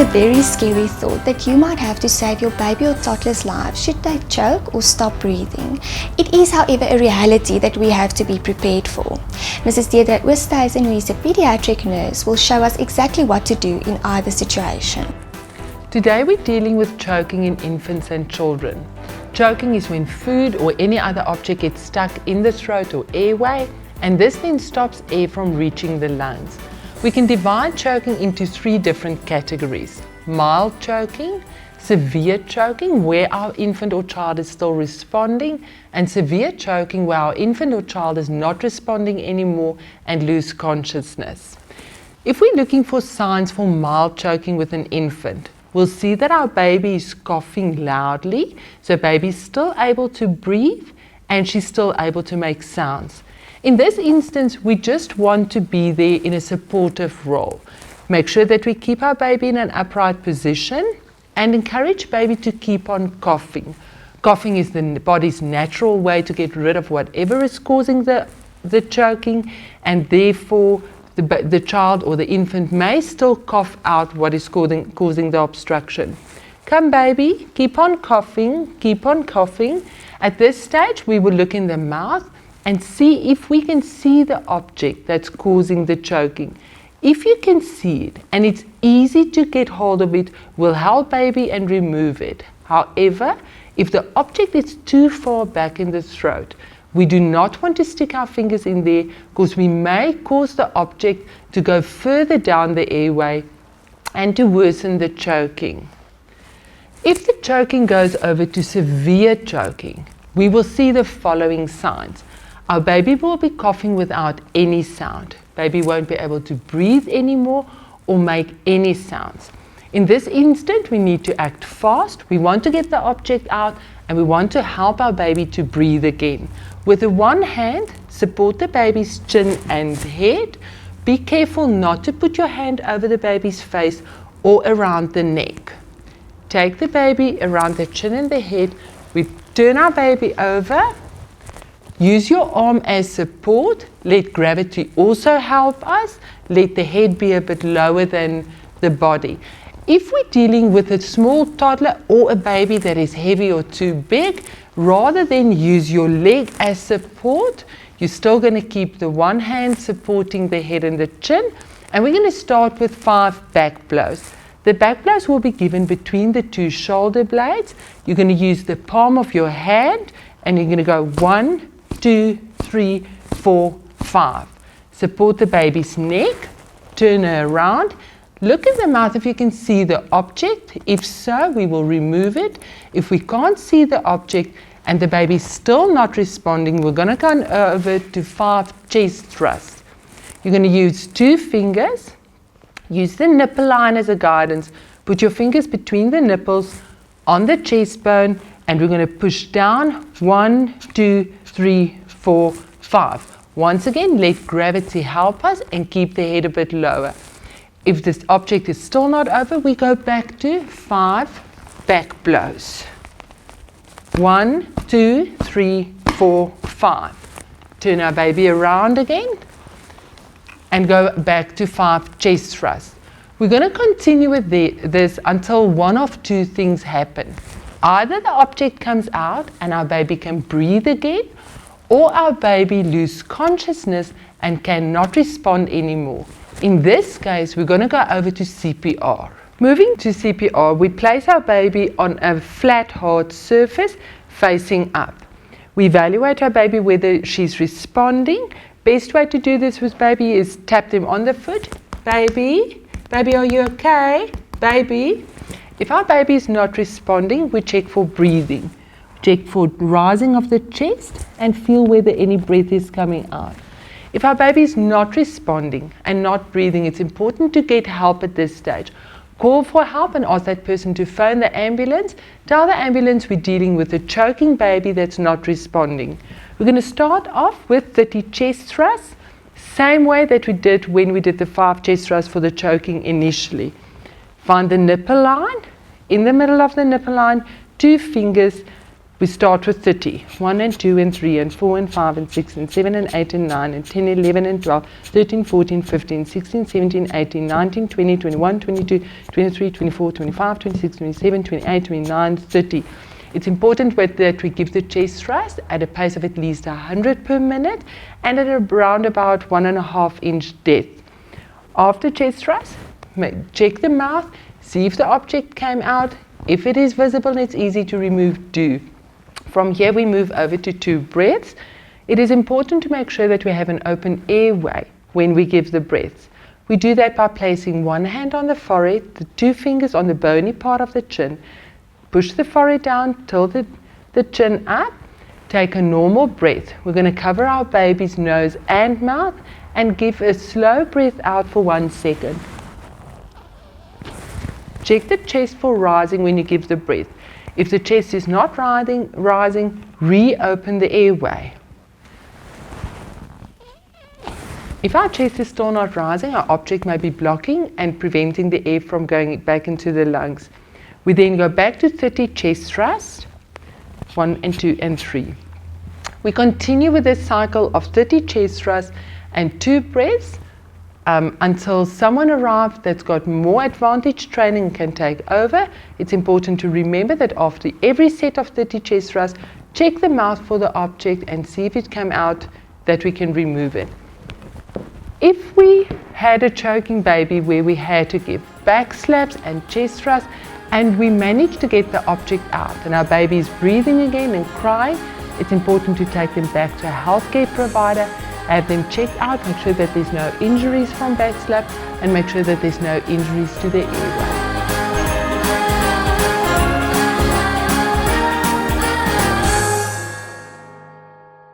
a very scary thought that you might have to save your baby or toddler's life should they choke or stop breathing. It is, however, a reality that we have to be prepared for. Mrs. Deirdre Oosthuizen, who is a pediatric nurse, will show us exactly what to do in either situation. Today we're dealing with choking in infants and children. Choking is when food or any other object gets stuck in the throat or airway, and this then stops air from reaching the lungs. We can divide choking into 3 different categories: mild choking, severe choking where our infant or child is still responding, and severe choking where our infant or child is not responding anymore and lose consciousness. If we're looking for signs for mild choking with an infant, we'll see that our baby is coughing loudly, so baby's still able to breathe and she's still able to make sounds. In this instance, we just want to be there in a supportive role. Make sure that we keep our baby in an upright position and encourage baby to keep on coughing. Coughing is the body's natural way to get rid of whatever is causing the choking, and therefore the child or the infant may still cough out what is causing the obstruction. Come baby, keep on coughing, keep on coughing. At this stage, we will look in the mouth and see if we can see the object that's causing the choking. If you can see it and it's easy to get hold of it, we'll help baby and remove it. However, if the object is too far back in the throat, we do not want to stick our fingers in there because we may cause the object to go further down the airway and to worsen the choking. If the choking goes over to severe choking, we will see the following signs. Our baby will be coughing without any sound. Baby won't be able to breathe anymore or make any sounds. In this instant, we need to act fast. We want to get the object out and we want to help our baby to breathe again. With the one hand, support the baby's chin and head. Be careful not to put your hand over the baby's face or around the neck. Take the baby around the chin and the head. We turn our baby over. Use your arm as support. Let gravity also help us. Let the head be a bit lower than the body. If we're dealing with a small toddler or a baby that is heavy or too big, rather than use your leg as support, you're still going to keep the one hand supporting the head and the chin. And we're going to start with 5 back blows. The back blows will be given between the 2 shoulder blades. You're going to use the palm of your hand and you're going to go 1, 2, 3, 4, 5. Support the baby's neck, turn her around, look in the mouth if you can see the object. If so, we will remove it. If we can't see the object and the baby's still not responding, we're going to go over to 5 chest thrusts. You're going to use 2 fingers, use the nipple line as a guidance, put your fingers between the nipples on the chest bone, and we're going to push down 1, 2, 3, 4, 5. Once again, let gravity help us and keep the head a bit lower. If this object is still not over, we go back to 5 back blows. 1, 2, 3, 4, 5. Turn our baby around again and go back to 5 chest thrusts. We're going to continue with this until one of 2 things happen. Either the object comes out and our baby can breathe again, or our baby loses consciousness and cannot respond anymore. In this case, we're going to go over to CPR. Moving to CPR, we place our baby on a flat, hard surface facing up. We evaluate our baby whether she's responding. Best way to do this with baby is tap them on the foot. Baby, are you okay? Baby. If our baby is not responding, we check for breathing. Check for rising of the chest and feel whether any breath is coming out. If our baby is not responding and not breathing, it's important to get help at this stage. Call for help and ask that person to phone the ambulance. Tell the ambulance we're dealing with a choking baby that's not responding. We're going to start off with 30 chest thrusts, same way that we did when we did the 5 chest thrusts for the choking initially. Find the nipple line. In the middle of the nipple line, 2 fingers, We start with 30. 1 and 2 and 3 and 4 and 5 and 6 and 7 and 8 and 9 and 10, 11 and 12, 13, 14, 15, 16, 17, 18, 19, 20, 21, 22, 23, 24, 25, 26, 27, 28, 29, 30. It's important that we give the chest thrust at a pace of at least 100 per minute and at around about 1.5 inch depth. After chest thrust, check the mouth, see if the object came out. If it is visible and it's easy to remove, do. From here we move over to 2 breaths. It is important to make sure that we have an open airway when we give the breaths. We do that by placing one hand on the forehead, the 2 fingers on the bony part of the chin. Push the forehead down, tilt the chin up, take a normal breath. We're going to cover our baby's nose and mouth and give a slow breath out for 1 second. Check the chest for rising when you give the breath. If the chest is not rising, reopen the airway. If our chest is still not rising, our object may be blocking and preventing the air from going back into the lungs. We then go back to 30 chest thrust, 1 and 2 and 3. We continue with this cycle of 30 chest thrusts and 2 breaths until someone arrives that's got more advanced training and can take over. It's important to remember that after every set of 30 chest thrusts, check the mouth for the object and see if it came out, that we can remove it. If we had a choking baby where we had to give back slaps and chest thrusts and we managed to get the object out and our baby is breathing again and crying, it's important to take them back to a healthcare provider, have them checked out, make sure that there's no injuries from back slap and make sure that there's no injuries to the airway.